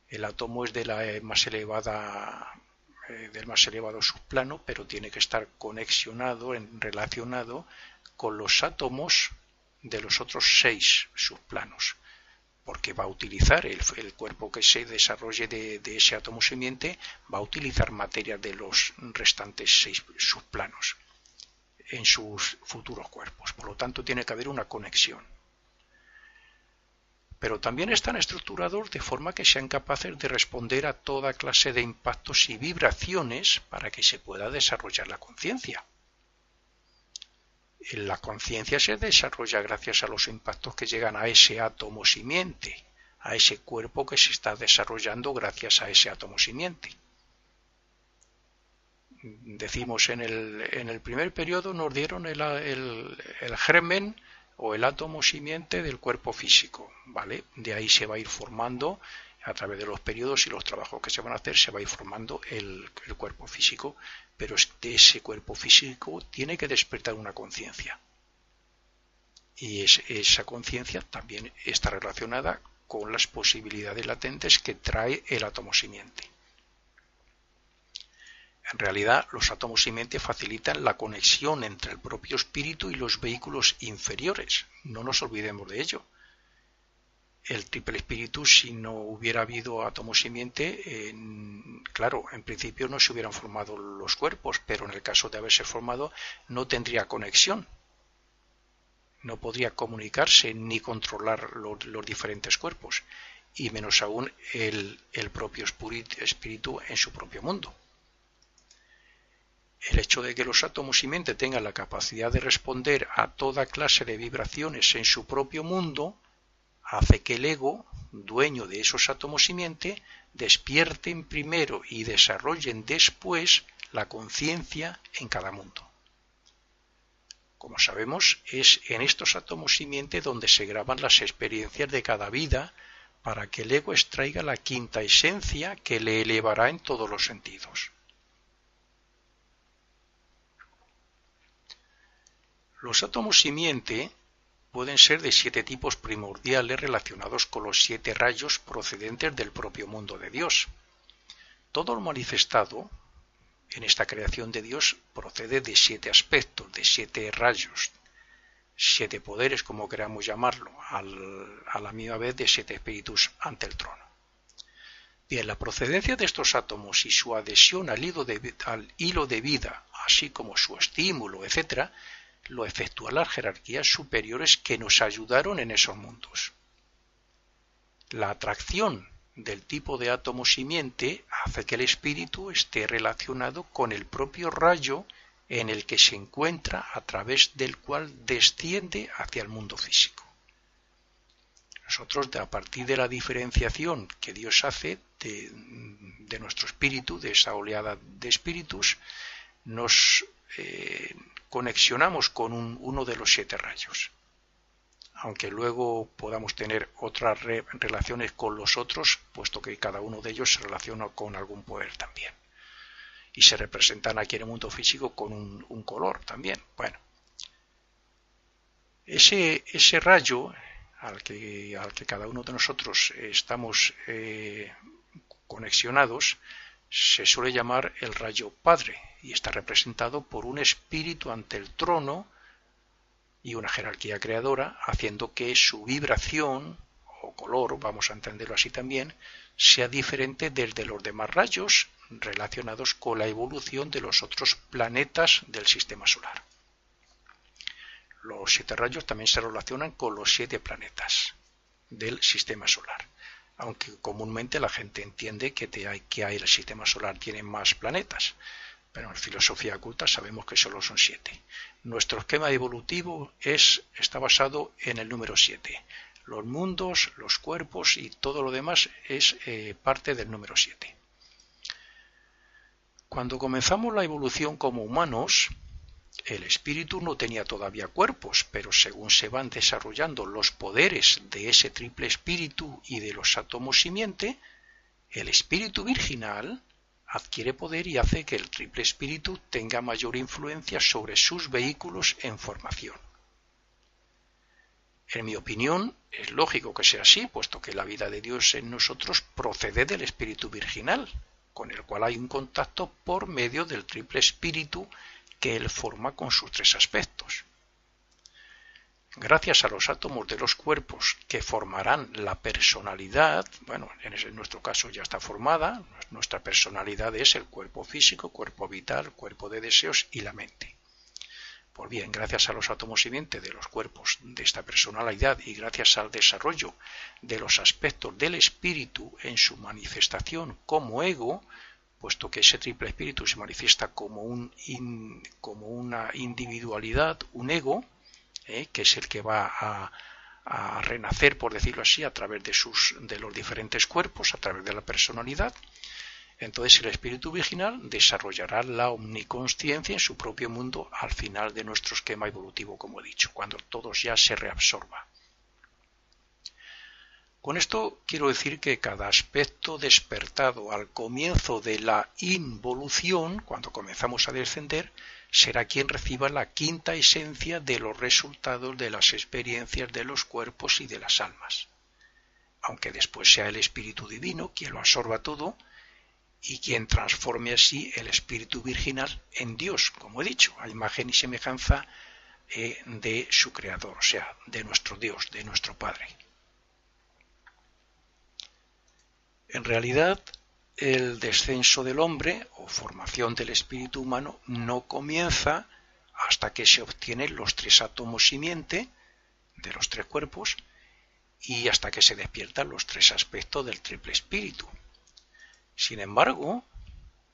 El átomo es de la más elevada, del más elevado subplano, pero tiene que estar conexionado, relacionado con los átomos de los otros 6 subplanos, porque va a utilizar el cuerpo que se desarrolle de ese átomo simiente, va a utilizar materia de los restantes 6 subplanos en sus futuros cuerpos. Por lo tanto, tiene que haber una conexión. Pero también están estructurados de forma que sean capaces de responder a toda clase de impactos y vibraciones para que se pueda desarrollar la conciencia. La conciencia se desarrolla gracias a los impactos que llegan a ese átomo simiente, a ese cuerpo que se está desarrollando gracias a ese átomo simiente. Decimos, en el primer periodo nos dieron el germen o el átomo simiente del cuerpo físico, ¿vale? De ahí se va a ir formando, a través de los periodos y los trabajos que se van a hacer, se va a ir formando el cuerpo físico, pero ese cuerpo físico tiene que despertar una conciencia. Y esa conciencia también está relacionada con las posibilidades latentes que trae el átomo simiente. En realidad, los átomos simiente facilitan la conexión entre el propio espíritu y los vehículos inferiores. No nos olvidemos de ello. El triple espíritu, si no hubiera habido átomos simiente, claro, en principio no se hubieran formado los cuerpos, pero en el caso de haberse formado no tendría conexión. No podría comunicarse ni controlar los diferentes cuerpos, y menos aún el propio espíritu en su propio mundo. El hecho de que los átomos simiente tengan la capacidad de responder a toda clase de vibraciones en su propio mundo hace que el ego, dueño de esos átomos simiente, despierten primero y desarrollen después la conciencia en cada mundo. Como sabemos, es en estos átomos simiente donde se graban las experiencias de cada vida para que el ego extraiga la quinta esencia que le elevará en todos los sentidos. Los átomos simiente pueden ser de 7 tipos primordiales relacionados con los 7 rayos procedentes del propio mundo de Dios. Todo lo manifestado en esta creación de Dios procede de 7 aspectos, de 7 rayos, 7 poderes, como queramos llamarlo, a la misma vez de 7 espíritus ante el trono. Bien, la procedencia de estos átomos y su adhesión al hilo de vida, así como su estímulo, etc., lo efectúan las jerarquías superiores que nos ayudaron en esos mundos. La atracción del tipo de átomo simiente hace que el espíritu esté relacionado con el propio rayo en el que se encuentra, a través del cual desciende hacia el mundo físico. Nosotros, a partir de la diferenciación que Dios hace de nuestro espíritu, de esa oleada de espíritus, nos conexionamos con uno de los 7 rayos. Aunque luego podamos tener otras relaciones con los otros, puesto que cada uno de ellos se relaciona con algún poder también. Y se representan aquí en el mundo físico con un color también. Bueno, ese rayo al que cada uno de nosotros estamos conexionados, se suele llamar el rayo Padre, y está representado por un espíritu ante el trono y una jerarquía creadora, haciendo que su vibración o color, vamos a entenderlo así también, sea diferente del de los demás rayos relacionados con la evolución de los otros planetas del sistema solar. Los 7 rayos también se relacionan con los 7 planetas del sistema solar, aunque comúnmente la gente entiende que el sistema solar tiene más planetas, pero en filosofía oculta sabemos que solo son 7. Nuestro esquema evolutivo está basado en el número 7. Los mundos, los cuerpos y todo lo demás es parte del número 7. Cuando comenzamos la evolución como humanos, el espíritu no tenía todavía cuerpos, pero según se van desarrollando los poderes de ese triple espíritu y de los átomos simiente, el espíritu virginal adquiere poder y hace que el triple espíritu tenga mayor influencia sobre sus vehículos en formación. En mi opinión, es lógico que sea así, puesto que la vida de Dios en nosotros procede del espíritu virginal, con el cual hay un contacto por medio del triple espíritu que él forma con sus 3 aspectos. Gracias a los átomos de los cuerpos que formarán la personalidad, bueno, en nuestro caso ya está formada, nuestra personalidad es el cuerpo físico, cuerpo vital, cuerpo de deseos y la mente. Pues bien, gracias a los átomos simiente de los cuerpos de esta personalidad y gracias al desarrollo de los aspectos del espíritu en su manifestación como ego, puesto que ese triple espíritu se manifiesta como una individualidad, un ego, que es el que va a renacer, por decirlo así, a través de los diferentes cuerpos, a través de la personalidad. Entonces el espíritu virginal desarrollará la omniconsciencia en su propio mundo al final de nuestro esquema evolutivo, como he dicho, cuando todo ya se reabsorba. Con esto quiero decir que cada aspecto despertado al comienzo de la involución, cuando comenzamos a descender, será quien reciba la quinta esencia de los resultados de las experiencias de los cuerpos y de las almas. Aunque después sea el Espíritu Divino quien lo absorba todo y quien transforme así el Espíritu Virginal en Dios, como he dicho, a imagen y semejanza de su Creador, o sea, de nuestro Dios, de nuestro Padre. En realidad, el descenso del hombre o formación del espíritu humano no comienza hasta que se obtienen los 3 átomos simiente de los 3 cuerpos y hasta que se despiertan los 3 aspectos del triple espíritu. Sin embargo,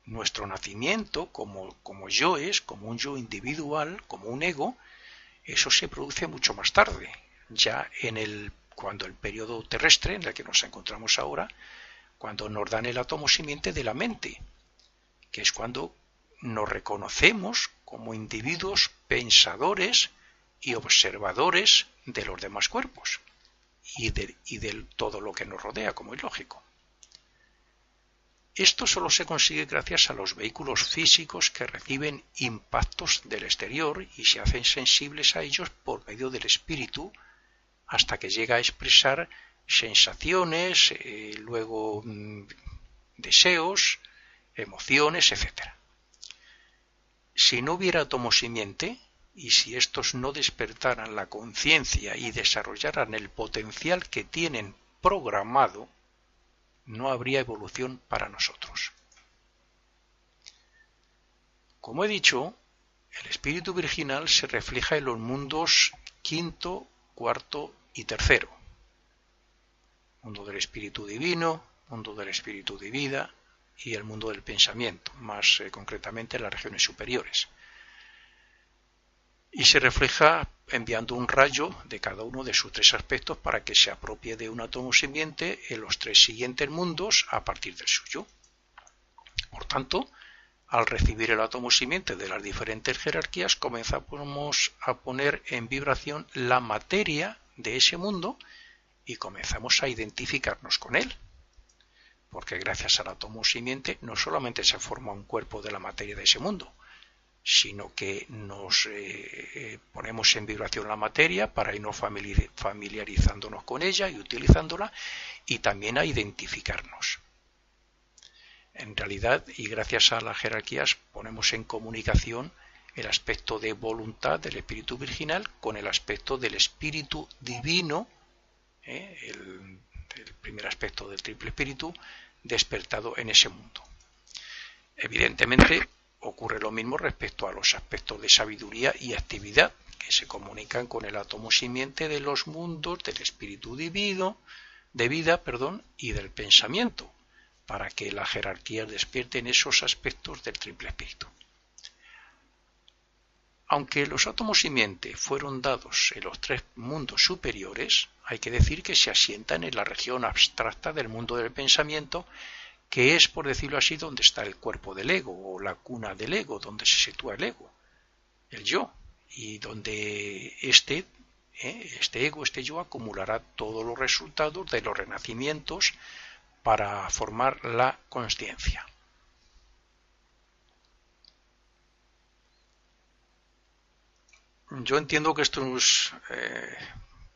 nuestro nacimiento como yoes, como un yo individual, como un ego, eso se produce mucho más tarde, ya cuando el periodo terrestre en el que nos encontramos ahora, cuando nos dan el átomo simiente de la mente, que es cuando nos reconocemos como individuos pensadores y observadores de los demás cuerpos y de todo lo que nos rodea, como es lógico. Esto solo se consigue gracias a los vehículos físicos que reciben impactos del exterior y se hacen sensibles a ellos por medio del espíritu hasta que llega a expresar sensaciones, luego deseos, emociones, etc. Si no hubiera átomo simiente, y si estos no despertaran la conciencia y desarrollaran el potencial que tienen programado, no habría evolución para nosotros. Como he dicho, el espíritu virginal se refleja en los mundos quinto, cuarto y tercero. Mundo del espíritu divino, mundo del espíritu de vida y el mundo del pensamiento, más concretamente en las regiones superiores. Y se refleja enviando un rayo de cada uno de sus tres aspectos para que se apropie de un átomo simiente en los tres siguientes mundos a partir del suyo. Por tanto, al recibir el átomo simiente de las diferentes jerarquías, comenzamos a poner en vibración la materia de ese mundo y comenzamos a identificarnos con él. Porque gracias al átomo simiente no solamente se forma un cuerpo de la materia de ese mundo, sino que nos ponemos en vibración la materia para irnos familiarizándonos con ella y utilizándola, y también a identificarnos. En realidad, y gracias a las jerarquías, ponemos en comunicación el aspecto de voluntad del espíritu virginal con el aspecto del espíritu divino, el primer aspecto del triple espíritu, despertado en ese mundo. Evidentemente, ocurre lo mismo respecto a los aspectos de sabiduría y actividad, que se comunican con el átomo simiente de los mundos del espíritu divino, de vida, y del pensamiento, para que las jerarquías despierten esos aspectos del triple espíritu. Aunque los átomos simiente fueron dados en los tres mundos superiores, hay que decir que se asientan en la región abstracta del mundo del pensamiento, que es, por decirlo así, donde está el cuerpo del ego, o la cuna del ego, donde se sitúa el ego, el yo, y donde este ego, este yo, acumulará todos los resultados de los renacimientos para formar la consciencia. Yo entiendo que esto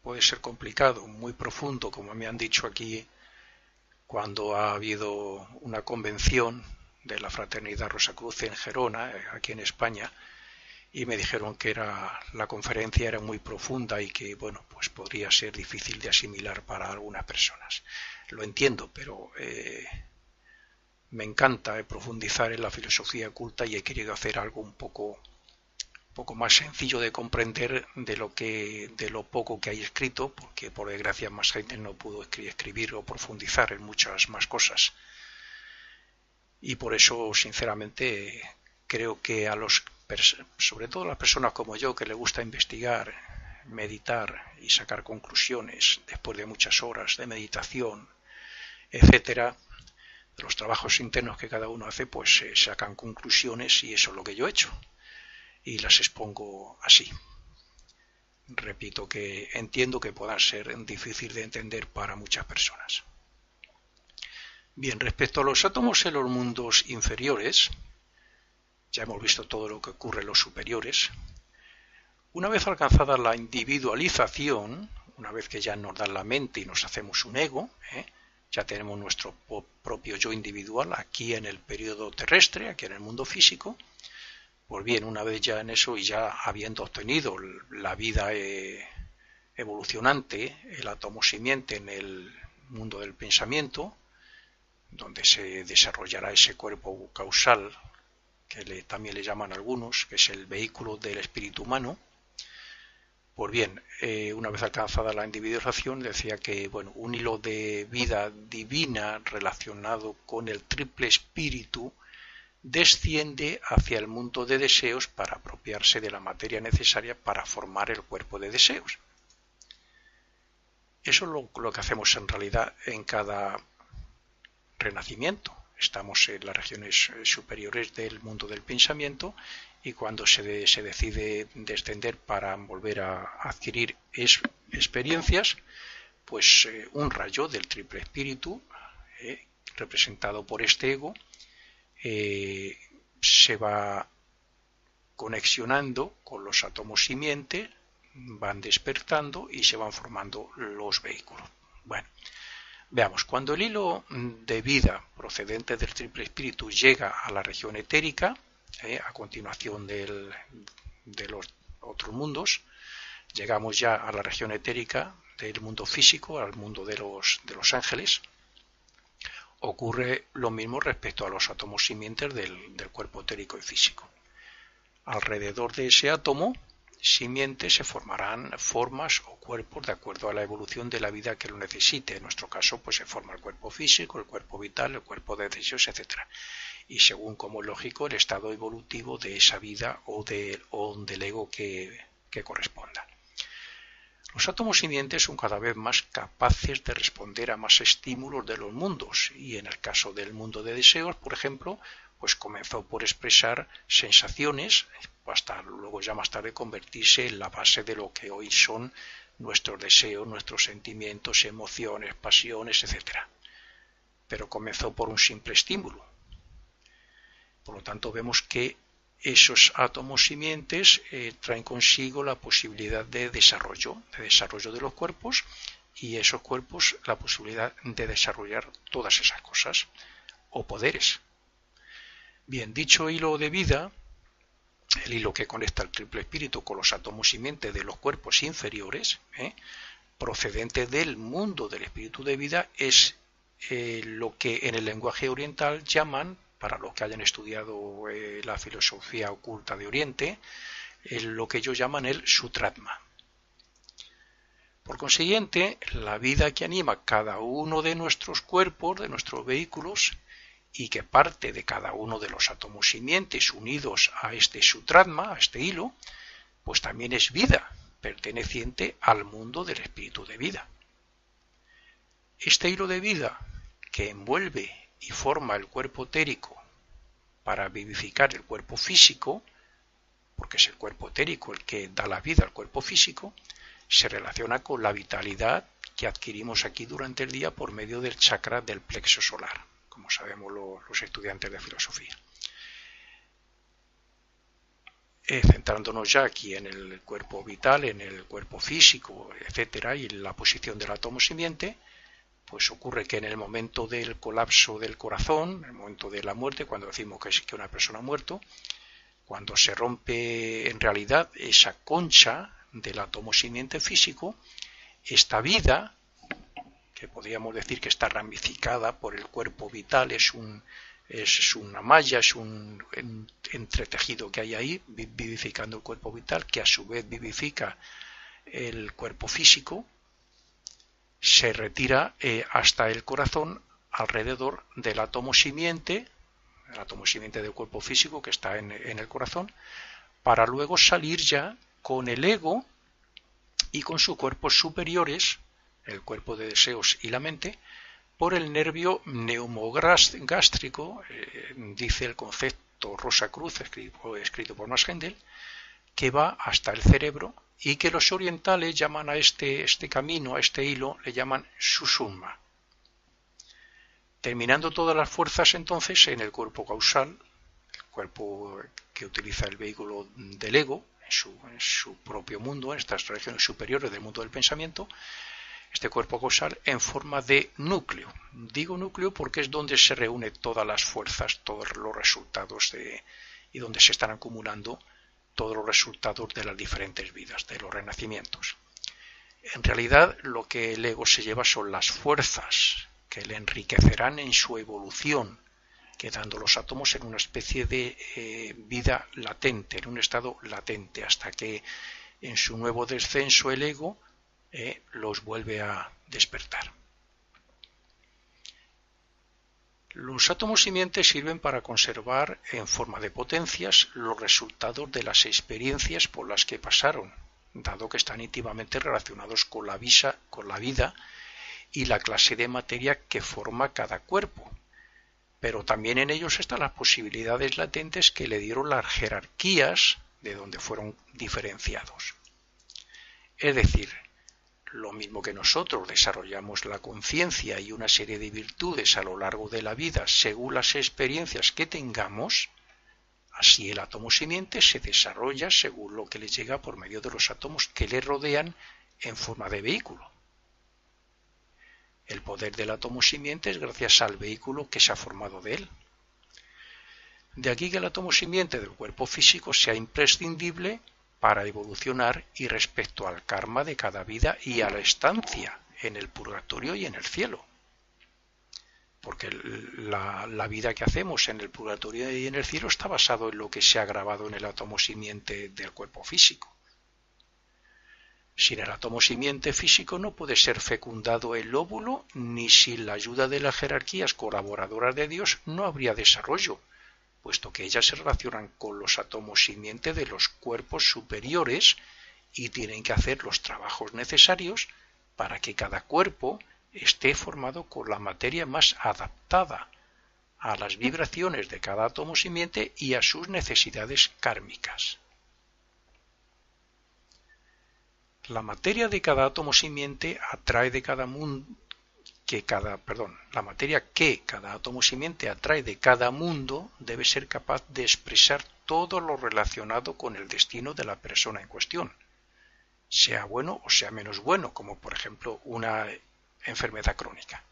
puede ser complicado, muy profundo, como me han dicho aquí cuando ha habido una convención de la Fraternidad Rosacruz en Gerona, aquí en España, y me dijeron que la conferencia era muy profunda y que, bueno, pues podría ser difícil de asimilar para algunas personas. Lo entiendo, pero me encanta profundizar en la filosofía oculta y he querido hacer algo un poco más sencillo de comprender de lo poco que hay escrito, porque por desgracia más gente no pudo escribir o profundizar en muchas más cosas. Y por eso, sinceramente, creo que sobre todo a las personas como yo, que le gusta investigar, meditar y sacar conclusiones después de muchas horas de meditación, etcétera, de los trabajos internos que cada uno hace, pues se sacan conclusiones, y eso es lo que yo he hecho. Y las expongo así. Repito que entiendo que puedan ser difíciles de entender para muchas personas. Bien, respecto a los átomos en los mundos inferiores, ya hemos visto todo lo que ocurre en los superiores. Una vez alcanzada la individualización, una vez que ya nos dan la mente y nos hacemos un ego, ya tenemos nuestro propio yo individual aquí en el periodo terrestre, aquí en el mundo físico. Pues bien, una vez ya en eso y ya habiendo obtenido la vida evolucionante, el átomo simiente en el mundo del pensamiento, donde se desarrollará ese cuerpo causal, que también le llaman algunos, que es el vehículo del espíritu humano. Pues bien, una vez alcanzada la individualización, decía que, bueno, un hilo de vida divina relacionado con el triple espíritu desciende hacia el mundo de deseos para apropiarse de la materia necesaria para formar el cuerpo de deseos. Eso es lo que hacemos en realidad en cada renacimiento. Estamos en las regiones superiores del mundo del pensamiento, y cuando se decide descender para volver a adquirir experiencias, pues un rayo del triple espíritu, representado por este ego, se va conexionando con los átomos simiente, van despertando y se van formando los vehículos. Bueno, veamos, cuando el hilo de vida procedente del triple espíritu llega a la región etérica, a continuación de los otros mundos, llegamos ya a la región etérica del mundo físico, al mundo de los ángeles. Ocurre lo mismo respecto a los átomos simientes del cuerpo etérico y físico. Alrededor de ese átomo simiente se formarán formas o cuerpos de acuerdo a la evolución de la vida que lo necesite. En nuestro caso, pues se forma el cuerpo físico, el cuerpo vital, el cuerpo de deseos, etc. Y según como es lógico, el estado evolutivo de esa vida o del ego que corresponda. Los átomos simientes son cada vez más capaces de responder a más estímulos de los mundos, y en el caso del mundo de deseos, por ejemplo, pues comenzó por expresar sensaciones, hasta luego ya más tarde convertirse en la base de lo que hoy son nuestros deseos, nuestros sentimientos, emociones, pasiones, etc. Pero comenzó por un simple estímulo. Por lo tanto, vemos que esos átomos simientes traen consigo la posibilidad de desarrollo de los cuerpos, y esos cuerpos la posibilidad de desarrollar todas esas cosas o poderes. Bien, dicho hilo de vida, el hilo que conecta el triple espíritu con los átomos simientes de los cuerpos inferiores, procedente del mundo del espíritu de vida, es lo que en el lenguaje oriental llaman, para los que hayan estudiado la filosofía oculta de Oriente, lo que ellos llaman el Sutratma. Por consiguiente, la vida que anima cada uno de nuestros cuerpos, de nuestros vehículos, y que parte de cada uno de los átomos simientes unidos a este Sutratma, a este hilo, pues también es vida, perteneciente al mundo del espíritu de vida. Este hilo de vida que envuelve y forma el cuerpo etérico para vivificar el cuerpo físico, porque es el cuerpo etérico el que da la vida al cuerpo físico, se relaciona con la vitalidad que adquirimos aquí durante el día por medio del chakra del plexo solar, como sabemos los estudiantes de filosofía. Centrándonos ya aquí en el cuerpo vital, en el cuerpo físico, etcétera, y en la posición del átomo simiente, pues ocurre que en el momento del colapso del corazón, en el momento de la muerte, cuando decimos que una persona ha muerto, cuando se rompe en realidad esa concha del átomo simiente físico, esta vida, que podríamos decir que está ramificada por el cuerpo vital, es una malla, es un entretejido que hay ahí, vivificando el cuerpo vital, que a su vez vivifica el cuerpo físico, se retira hasta el corazón alrededor del átomo simiente, el átomo simiente del cuerpo físico que está en el corazón, para luego salir ya con el ego y con sus cuerpos superiores, el cuerpo de deseos y la mente, por el nervio neumogástrico, dice el concepto Rosa Cruz, escrito por Max Hendel, que va hasta el cerebro, y que los orientales llaman a este camino, a este hilo, le llaman Sushumna. Terminando todas las fuerzas entonces en el cuerpo causal, el cuerpo que utiliza el vehículo del ego, en su propio mundo, en estas regiones superiores del mundo del pensamiento, este cuerpo causal en forma de núcleo. Digo núcleo porque es donde se reúnen todas las fuerzas, todos los resultados y donde se están acumulando todos los resultados de las diferentes vidas, de los renacimientos. En realidad, lo que el ego se lleva son las fuerzas que le enriquecerán en su evolución, quedando los átomos en una especie de vida latente, en un estado latente, hasta que en su nuevo descenso el ego los vuelve a despertar. Los átomos simientes sirven para conservar en forma de potencias los resultados de las experiencias por las que pasaron, dado que están íntimamente relacionados con la vida y la clase de materia que forma cada cuerpo. Pero también en ellos están las posibilidades latentes que le dieron las jerarquías de donde fueron diferenciados. Es decir, lo mismo que nosotros desarrollamos la conciencia y una serie de virtudes a lo largo de la vida según las experiencias que tengamos, así el átomo simiente se desarrolla según lo que le llega por medio de los átomos que le rodean en forma de vehículo. El poder del átomo simiente es gracias al vehículo que se ha formado de él. De aquí que el átomo simiente del cuerpo físico sea imprescindible para evolucionar y respecto al karma de cada vida y a la estancia en el purgatorio y en el cielo. porque la vida que hacemos en el purgatorio y en el cielo está basado en lo que se ha grabado en el átomo simiente del cuerpo físico. Sin el átomo simiente físico no puede ser fecundado el óvulo, ni sin la ayuda de las jerarquías colaboradoras de Dios no habría desarrollo, puesto que ellas se relacionan con los átomos simiente de los cuerpos superiores y tienen que hacer los trabajos necesarios para que cada cuerpo esté formado con la materia más adaptada a las vibraciones de cada átomo simiente y a sus necesidades kármicas. La materia de cada átomo simiente atrae de cada mundo la materia que cada átomo simiente atrae de cada mundo debe ser capaz de expresar todo lo relacionado con el destino de la persona en cuestión, sea bueno o sea menos bueno, como por ejemplo una enfermedad crónica.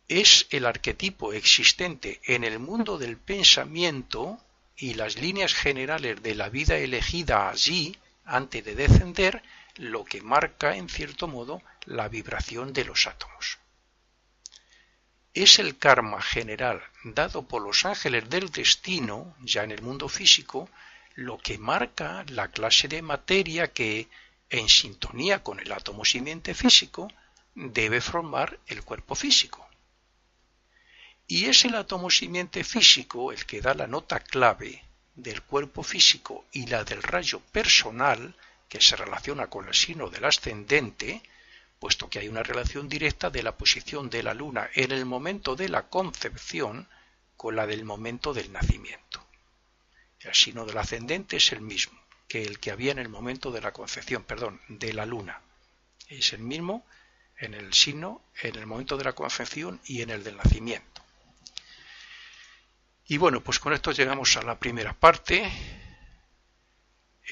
Es el arquetipo existente en el mundo del pensamiento y las líneas generales de la vida elegida allí antes de descender lo que marca en cierto modo la vibración de los átomos. Es el karma general dado por los ángeles del destino, ya en el mundo físico, lo que marca la clase de materia que, en sintonía con el átomo simiente físico, debe formar el cuerpo físico. Y es el átomo simiente físico el que da la nota clave del cuerpo físico y la del rayo personal que se relaciona con el signo del ascendente, puesto que hay una relación directa de la posición de la luna en el momento de la concepción con la del momento del nacimiento. El signo del ascendente es el mismo que el que había en el momento de la concepción, de la luna. Es el mismo en el signo, en el momento de la concepción y en el del nacimiento. Y bueno, pues con esto llegamos a la primera parte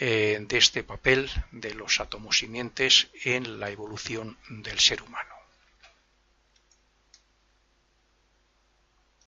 de este papel de los átomos simientes en la evolución del ser humano.